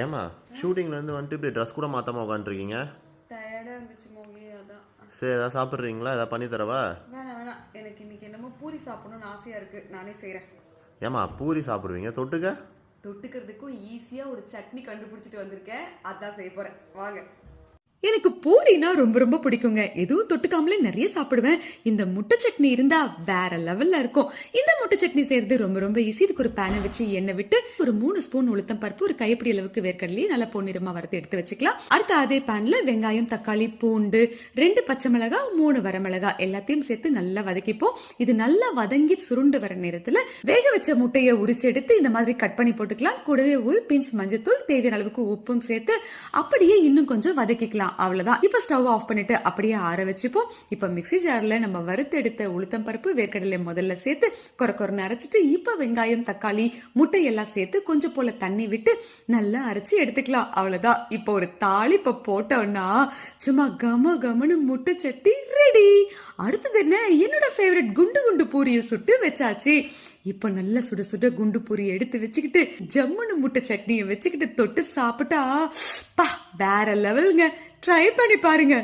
ஏமா ஷூட்டிங்லேருந்து வந்துட்டு இப்படி ட்ரெஸ் கூட மாற்றாமல் உட்காந்துருக்கீங்க? டயர்டாக இருந்துச்சு மோகி, அதான். சரி, எதாவது சாப்பிட்றீங்களா? எதாவது பண்ணி தரவா? வேணாம் வேணாம், எனக்கு இன்னைக்கு என்னமோ பூரி சாப்பிடணும்னு ஆசையாக இருக்குது, நானே செய்கிறேன். ஏமா பூரி சாப்பிடுவீங்க, தொட்டுக்க? தொட்டுக்கிறதுக்கும் ஈஸியாக ஒரு சட்னி கண்டுபிடிச்சிட்டு வந்திருக்கேன், அதான் செய்ய போகிறேன், வாங்க. எனக்கு பூரினா ரொம்ப ரொம்ப பிடிக்குங்க. எதுவும் தொட்டுக்காமலே நிறைய சாப்பிடுவேன். இந்த முட்டை சட்னி இருந்தா வேற லெவல்ல இருக்கும். இந்த முட்டை சட்னி செய்யறது ரொம்ப ரொம்ப ஈஸி. இதுக்கு ஒரு பேனை வச்சு எண்ணெய் விட்டு ஒரு 3 ஸ்பூன் உளுத்தம் பருப்பு, ஒரு கைப்பிடி அளவுக்கு வேர்க்கடலையும் நல்லா பொன்னிறமா வறுத்து எடுத்து வச்சுக்கலாம். அடுத்து அதே பேன்ல வெங்காயம், தக்காளி, பூண்டு, 2 பச்சை மிளகாய், 3 வரமிளகாய் எல்லாத்தையும் சேர்த்து நல்லா வதக்கிப்போம். இது நல்லா வதங்கி சுருண்டு வர நேரத்துல வேக வச்ச முட்டையை உரிச்சு எடுத்து இந்த மாதிரி கட் பண்ணி போட்டுக்கலாம். கூடவே ஒரு பிஞ்ச் மஞ்சத்தூள், தேவையான அளவுக்கு உப்பும் சேர்த்து அப்படியே இன்னும் கொஞ்சம் வதக்கிக்கலாம். அவ்வளவுதான். இப்ப ஸ்டவ் ஆஃப் பண்ணிட்டு அப்படியே ஆற வச்சுப்போம். இப்ப மிக்ஸி ஜார்ல நம்ம வறுத்து எடுத்த உளுத்தம் பருப்பு, வேர்க்கடலை முதல்ல சேர்த்து கொரன்னு அரைச்சிட்டு இப்ப வெங்காயம், தக்காளி, முட்டை எல்லாம் சேர்த்து கொஞ்சம் போல தண்ணி விட்டு நல்லா அரைச்சு எடுத்துக்கலாம். அவ்வளவுதான். இப்ப ஒரு தாளிப்ப போட்டோம்னா சும்மா கம கமனு முட்டை சட்டி ரெடி. அடுத்தது என்ன, என்னோட ஃபேவரட் குண்டு குண்டு பூரியை சுட்டு வச்சாச்சு. இப்ப நல்ல சுட சுட குண்டு பூரி எடுத்து வச்சுக்கிட்டு ஜம்முன்னு முட்டை சட்னியை வச்சுக்கிட்டு தொட்டு சாப்பிட்டா பா வேற லெவலுங்க. ட்ரை பண்ணி பாருங்க.